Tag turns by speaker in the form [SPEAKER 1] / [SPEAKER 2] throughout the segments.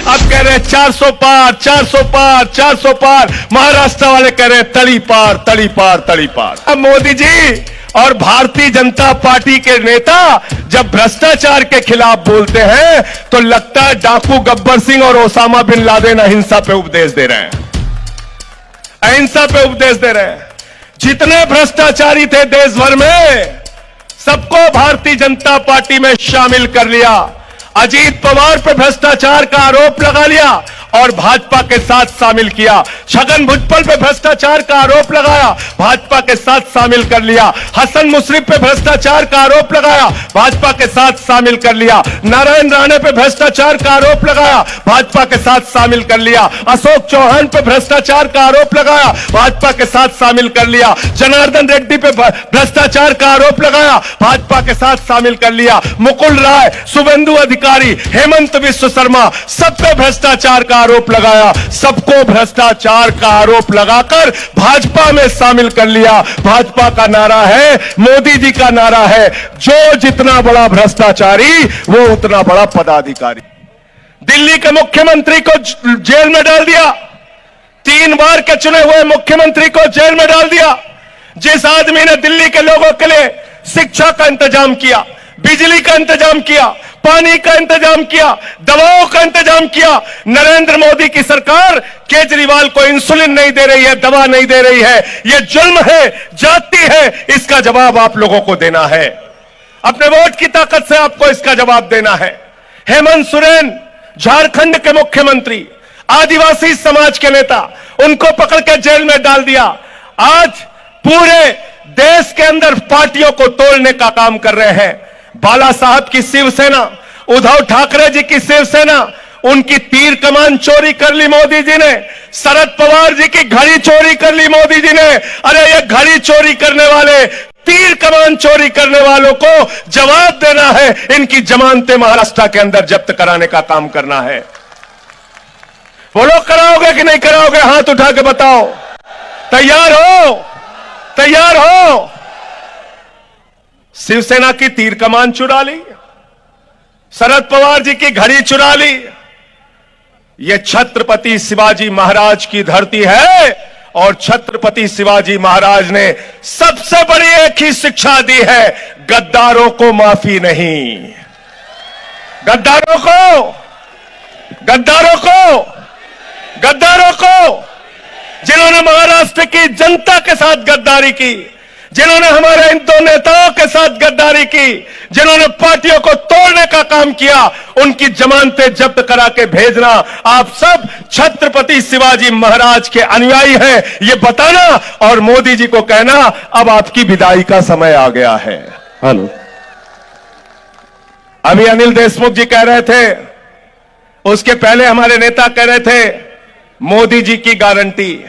[SPEAKER 1] अब कह रहे हैं 400 पार, 400 पार, 400 पार। महाराष्ट्र वाले कह रहे हैं तड़ी पार, तड़ी पार, तड़ी पार। अब मोदी जी और भारतीय जनता पार्टी के नेता जब भ्रष्टाचार के खिलाफ बोलते हैं तो लगता है डाकू गब्बर सिंह और ओसामा बिन लादेन अहिंसा पे उपदेश दे रहे हैं, अहिंसा पे उपदेश दे रहे हैं। जितने भ्रष्टाचारी थे देश भर में सबको भारतीय जनता पार्टी में शामिल कर लिया। अजीत पवार पे भ्रष्टाचार का आरोप लगा लिया और भाजपा के साथ शामिल किया। छगन भुजबल पे भ्रष्टाचार का आरोप लगाया, भाजपा के साथ शामिल कर लिया। हसन मुशर्रफ पे भ्रष्टाचार का आरोप लगाया, भाजपा के साथ शामिल कर लिया। नारायण राणे पे भ्रष्टाचार का आरोप लगाया, भाजपा के साथ शामिल कर लिया। अशोक चौहान पे भ्रष्टाचार का आरोप लगाया, भाजपा के साथ शामिल कर लिया। जनार्दन रेड्डी पे भ्रष्टाचार का आरोप लगाया, भाजपा के साथ शामिल कर लिया। मुकुल राय, शुभेंदु अधिकारी, हेमंत विश्व शर्मा, सब पे भ्रष्टाचार का आरोप लगाया। सबको भ्रष्टाचार का आरोप लगाकर भाजपा में शामिल कर लिया। भाजपा का नारा है, मोदी जी का नारा है, जो जितना बड़ा भ्रष्टाचारी वो उतना बड़ा पदाधिकारी। दिल्ली के मुख्यमंत्री को जेल में डाल दिया, 3 बार के चुने हुए मुख्यमंत्री को जेल में डाल दिया। जिस आदमी ने दिल्ली के लोगों के लिए शिक्षा का इंतजाम किया, बिजली का इंतजाम किया, पानी का इंतजाम किया, दवाओं का इंतजाम किया। नरेंद्र मोदी की सरकार केजरीवाल को इंसुलिन नहीं दे रही है, दवा नहीं दे रही है। यह जुल्म है, जाति है, इसका जवाब आप लोगों को देना है। अपने वोट की ताकत से आपको इसका जवाब देना है। हेमंत सोरेन झारखंड के मुख्यमंत्री, आदिवासी समाज के नेता, उनको पकड़ के जेल में डाल दिया। आज पूरे देश के अंदर पार्टियों को तोड़ने का काम कर रहे हैं। बाला साहब की शिवसेना, उद्धव ठाकरे जी की शिवसेना, उनकी तीर कमान चोरी कर ली मोदी जी ने। शरद पवार जी की घड़ी चोरी कर ली मोदी जी ने। अरे ये घड़ी चोरी करने वाले, तीर कमान चोरी करने वालों को जवाब देना है। इनकी जमानतें महाराष्ट्र के अंदर जब्त कराने का काम करना है। वो लोग कराओगे कि नहीं कराओगे? हाथ उठा के बताओ। तैयार हो? तैयार हो? शिवसेना की तीर कमान चुरा ली, शरद पवार जी की घड़ी चुरा ली। यह छत्रपति शिवाजी महाराज की धरती है और छत्रपति शिवाजी महाराज ने सबसे बड़ी एक ही शिक्षा दी है, गद्दारों को माफी नहीं। गद्दारों को, गद्दारों को, गद्दारों को, जिन्होंने महाराष्ट्र की जनता के साथ गद्दारी की, जिन्होंने हमारे इन 2 नेताओं के साथ गद्दारी की, जिन्होंने पार्टियों को तोड़ने का काम किया, उनकी जमानतें जब्त करा के भेजना। आप सब छत्रपति शिवाजी महाराज के अनुयायी हैं, ये बताना और मोदी जी को कहना अब आपकी विदाई का समय आ गया है। हेलो, अभी अनिल देशमुख जी कह रहे थे, उसके पहले हमारे नेता कह रहे थे मोदी जी की गारंटी।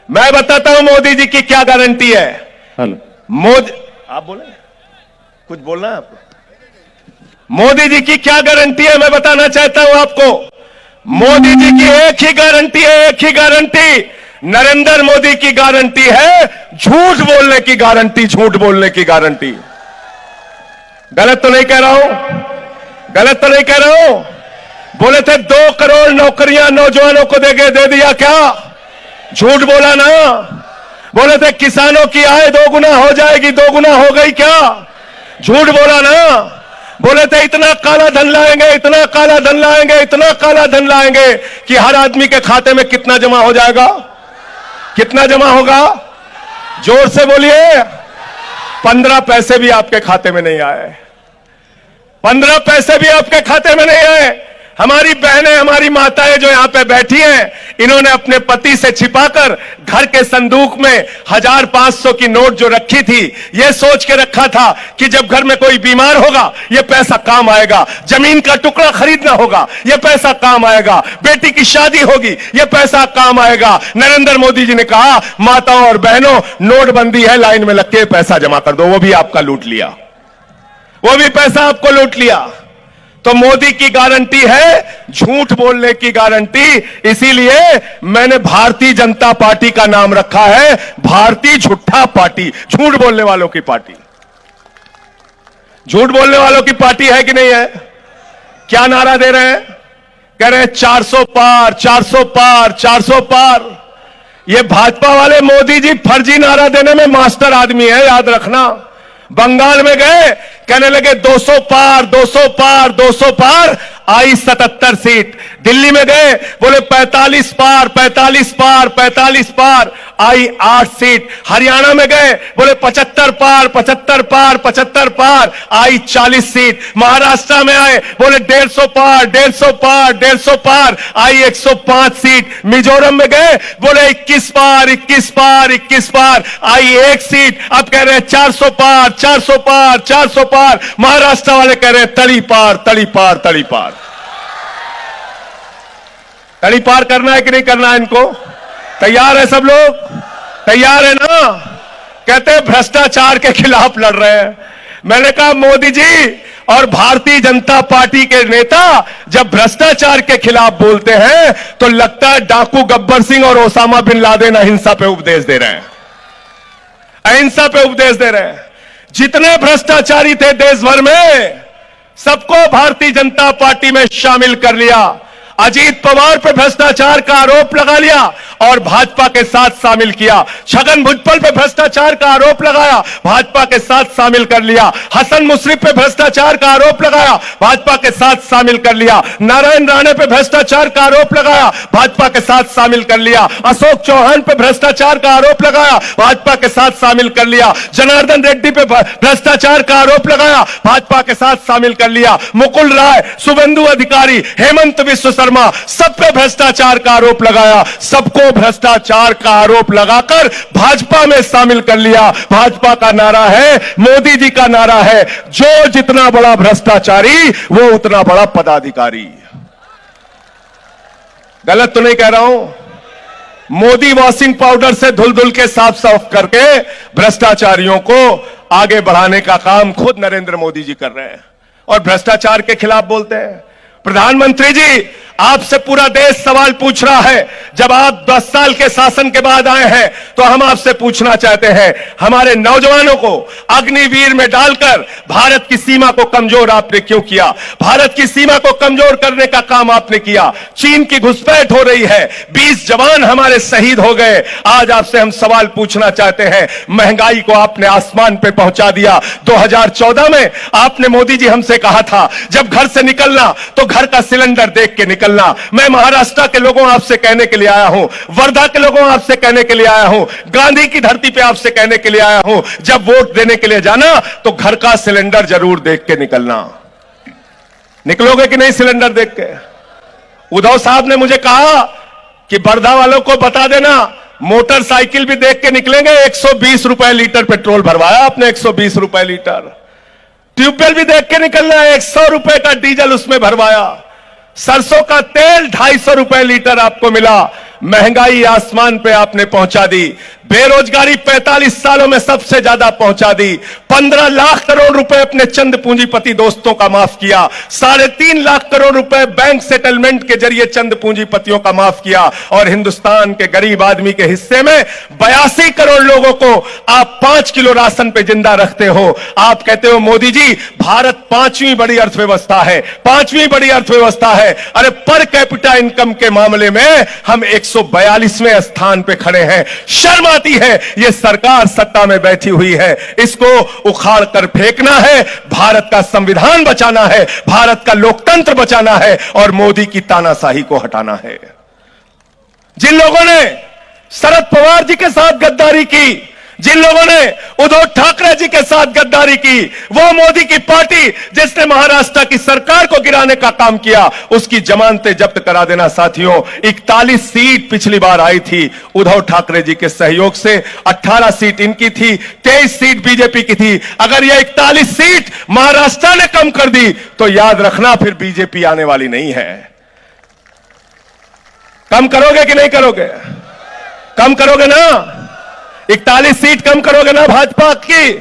[SPEAKER 1] मैं बताता हूं मोदी जी की क्या गारंटी है। मोदी, आप बोले कुछ बोलना है आपको? मोदी जी की क्या गारंटी है मैं बताना चाहता हूं आपको। मोदी जी की एक ही गारंटी है, एक ही गारंटी। नरेंद्र मोदी की गारंटी है झूठ बोलने की गारंटी, झूठ बोलने की गारंटी। गलत तो नहीं कह रहा हूं? गलत तो नहीं कह रहा हूं? बोले थे 2 करोड़ नौकरियां नौजवानों को दे दिया क्या? झूठ बोला ना। बोले थे किसानों की आय 2 गुना हो जाएगी, 2 गुना हो गई क्या? झूठ बोला ना। बोले थे इतना काला धन लाएंगे, इतना काला धन लाएंगे, इतना काला धन लाएंगे कि हर आदमी के खाते में कितना जमा हो जाएगा? कितना जमा होगा? जोर से बोलिए। 15 पैसे भी आपके खाते में नहीं आए। 15 पैसे भी आपके खाते में नहीं आए। हमारी बहनें, हमारी माताएं जो यहां पे बैठी हैं, इन्होंने अपने पति से छिपाकर घर के संदूक में 1000-500 की नोट जो रखी थी, ये सोच के रखा था कि जब घर में कोई बीमार होगा ये पैसा काम आएगा, जमीन का टुकड़ा खरीदना होगा ये पैसा काम आएगा, बेटी की शादी होगी ये पैसा काम आएगा। नरेंद्र मोदी जी ने कहा माताओं और बहनों, नोटबंदी है, लाइन में लग के पैसा जमा कर दो। वो भी आपका लूट लिया, वो भी पैसा आपको लूट लिया। तो मोदी की गारंटी है झूठ बोलने की गारंटी। इसीलिए मैंने भारतीय जनता पार्टी का नाम रखा है भारतीय झूठा पार्टी, झूठ बोलने वालों की पार्टी। झूठ बोलने वालों की पार्टी है कि नहीं है? क्या नारा दे रहे हैं? कह रहे 400 पार, 400 पार, 400 पार। ये भाजपा वाले मोदी जी फर्जी नारा देने में मास्टर आदमी है, याद रखना। बंगाल में गए, कहने लगे 200 पार, 200 पार, 200 पार, आई 77 सीट। दिल्ली में गए, बोले 45 पार, 45 पार, 45 पार, आई 8 सीट। हरियाणा में गए, बोले 75 पार, 75 पार, 75 पार, आई 40 सीट। महाराष्ट्र में आए, बोले 150 पार, 150 पार, 150 पार, आई 105 सीट। मिजोरम में गए, बोले 21 पार, 21 पार, 21 पार, आई 1 सीट। अब कह रहे हैं 400 पार, 400 पार, 400 पार। महाराष्ट्र वाले कह रहे हैं तली पार, तली पार, तली पार। तली पार करना है कि नहीं करना है इनको? तैयार है सब लोग? तैयार है ना? कहते हैं भ्रष्टाचार के खिलाफ लड़ रहे हैं। मैंने कहा मोदी जी और भारतीय जनता पार्टी के नेता जब भ्रष्टाचार के खिलाफ बोलते हैं तो लगता है डाकू गब्बर सिंह और ओसामा बिन लादेन अहिंसा पे उपदेश दे रहे हैं, अहिंसा पे उपदेश दे रहे हैं। जितने भ्रष्टाचारी थे देश भर में, सबको भारतीय जनता पार्टी में शामिल कर लिया। अजीत पवार पे भ्रष्टाचार का आरोप लगा लिया और भाजपा के साथ शामिल किया। छगन भुजबल पे भ्रष्टाचार का आरोप लगाया, भाजपा के साथ शामिल कर लिया। हसन मुश्रीफ पे भ्रष्टाचार का आरोप लगाया, भाजपा के साथ शामिल कर लिया। नारायण राणे पे भ्रष्टाचार का आरोप लगाया, भाजपा के साथ शामिल कर लिया। अशोक चौहान पे भ्रष्टाचार का आरोप लगाया, भाजपा के साथ शामिल कर लिया। जनार्दन रेड्डी पे भ्रष्टाचार का आरोप लगाया, भाजपा के साथ शामिल कर लिया। मुकुल राय, शुभेंदु अधिकारी, हेमंत विश्व शर्मा, सब पे भ्रष्टाचार का आरोप लगाया। सबको भ्रष्टाचार का आरोप लगाकर भाजपा में शामिल कर लिया। भाजपा का नारा है, मोदी जी का नारा है, जो जितना बड़ा भ्रष्टाचारी वो उतना बड़ा पदाधिकारी। गलत तो नहीं कह रहा हूं? मोदी वॉशिंग पाउडर से धुल धुल के साफ साफ करके भ्रष्टाचारियों को आगे बढ़ाने का काम खुद नरेंद्र मोदी जी कर रहे हैं और भ्रष्टाचार के खिलाफ बोलते हैं। प्रधानमंत्री जी, आपसे पूरा देश सवाल पूछ रहा है। जब आप 10 साल के शासन के बाद आए हैं तो हम आपसे पूछना चाहते हैं, हमारे नौजवानों को अग्निवीर में डालकर भारत की सीमा को कमजोर आपने क्यों किया? भारत की सीमा को कमजोर करने का काम आपने किया। चीन की घुसपैठ हो रही है, 20 जवान हमारे शहीद हो गए। आज आपसे हम सवाल पूछना चाहते हैं, महंगाई को आपने आसमान पे पहुंचा दिया। 2014 में आपने मोदी जी हमसे कहा था, जब घर से निकलना तो घर का सिलेंडर देख के निकलना। मैं महाराष्ट्र के लोगों आपसे कहने के लिए आया हूं, वर्धा के लोगों आपसे कहने के लिए आया हूं, गांधी की धरती पे आपसे कहने के लिए आया हूं, जब वोट देने के लिए जाना तो घर का सिलेंडर जरूर देख के निकलना। निकलोगे कि नहीं सिलेंडर देख के? उद्धव साहब ने मुझे कहा कि वर्धा वालों को बता देना, मोटरसाइकिल भी देख के निकलेंगे। 120 रुपए लीटर पेट्रोल भरवाया आपने, 120 रुपए लीटर। ट्यूबवेल भी देख के निकलना है, 100 रुपए का डीजल उसमें भरवाया। सरसों का तेल 250 रुपए लीटर आपको मिला। महंगाई आसमान पे आपने पहुंचा दी। बेरोजगारी 45 सालों में सबसे ज्यादा पहुंचा दी। 15 लाख करोड़ रुपए अपने चंद पूंजीपति दोस्तों का माफ किया। 3.5 लाख करोड़ रुपए बैंक सेटलमेंट के जरिए चंद पूंजीपतियों का माफ किया। और हिंदुस्तान के गरीब आदमी के हिस्से में 82 करोड़ लोगों को आप 5 किलो राशन पे जिंदा रखते हो। आप कहते हो मोदी जी भारत 5वीं बड़ी अर्थव्यवस्था है, 5वीं बड़ी अर्थव्यवस्था है। अरे पर कैपिटा इनकम के मामले में हम 142वें स्थान पे खड़े हैं। शर्म आती है, ये सरकार सत्ता में बैठी हुई है, इसको उखाड़ कर फेंकना है। भारत का संविधान बचाना है, भारत का लोकतंत्र बचाना है और मोदी की तानाशाही को हटाना है। जिन लोगों ने शरद पवार जी के साथ गद्दारी की, जिन लोगों ने उद्धव ठाकरे जी के साथ गद्दारी की, वो मोदी की पार्टी जिसने महाराष्ट्र की सरकार को गिराने का काम किया, उसकी जमानतें जब्त करा देना साथियों। 41 सीट पिछली बार आई थी उद्धव ठाकरे जी के सहयोग से, 18 सीट इनकी थी, 23 सीट बीजेपी की थी। अगर ये 41 सीट महाराष्ट्र ने कम कर दी तो याद रखना फिर बीजेपी आने वाली नहीं है। कम करोगे कि नहीं करोगे? कम करोगे ना? 41 सीट कम करोगे ना भाजपा की?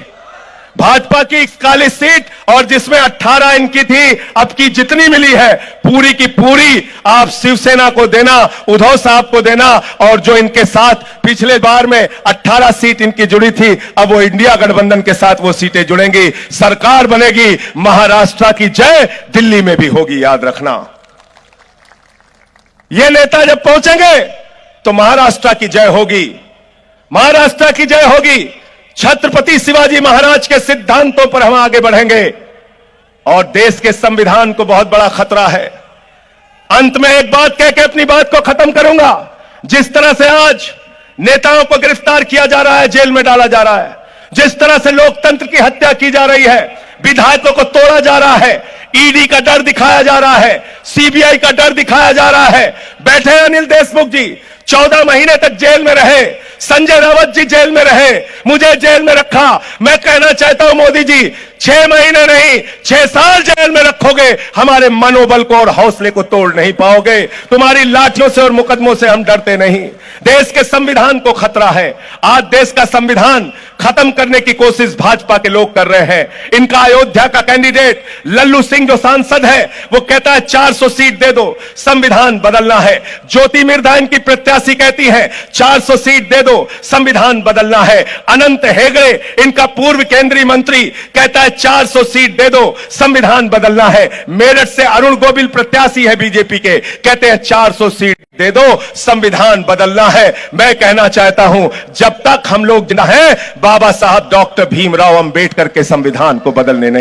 [SPEAKER 1] भाजपा की 41 सीट और जिसमें 18 इनकी थी, अब की जितनी मिली है पूरी की पूरी आप शिवसेना को देना, उद्धव साहब को देना। और जो इनके साथ पिछले बार में 18 सीट इनकी जुड़ी थी, अब वो इंडिया गठबंधन के साथ वो सीटें जुड़ेंगी, सरकार बनेगी। महाराष्ट्र की जय दिल्ली में भी होगी, याद रखना। ये नेता जब पहुंचेंगे तो महाराष्ट्र की जय होगी, महाराष्ट्र की जय होगी। छत्रपति शिवाजी महाराज के सिद्धांतों पर हम आगे बढ़ेंगे और देश के संविधान को बहुत बड़ा खतरा है। अंत में एक बात कह के अपनी बात को खत्म करूंगा। जिस तरह से आज नेताओं को गिरफ्तार किया जा रहा है, जेल में डाला जा रहा है, जिस तरह से लोकतंत्र की हत्या की जा रही है, विधायकों को तोड़ा जा रहा है, ईडी का डर दिखाया जा रहा है, सीबीआई का डर दिखाया जा रहा है। बैठे अनिल देशमुख जी 14 महीने तक जेल में रहे, संजय रावत जी जेल में रहे, मुझे जेल में रखा। मैं कहना चाहता हूं मोदी जी, 6 महीने नहीं 6 साल जेल में रखोगे, हमारे मनोबल को और हौसले को तोड़ नहीं पाओगे। तुम्हारी लाठियों से और मुकदमों से हम डरते नहीं। देश के संविधान को खतरा है। आज देश का संविधान खत्म करने की कोशिश भाजपा के लोग कर रहे हैं। इनका अयोध्या का कैंडिडेट लल्लू सिंह जो सांसद है, वो कहता है 400 सीट दे दो, संविधान बदलना है। ज्योति मिर्धा इनकी प्रत्याशी कहती है 400 सीट दे दो, संविधान बदलना है। अनंत हेगड़े इनका पूर्व केंद्रीय मंत्री कहता है 400 सीट दे दो, संविधान बदलना है। मेरठ से अरुण गोविल प्रत्याशी है बीजेपी के, कहते हैं 400 सीट दे दो, संविधान बदलना है। मैं कहना चाहता हूं, जब तक हम लोग जिंदा हैं, बाबा साहब डॉक्टर भीमराव अंबेडकर के संविधान को बदलने नहीं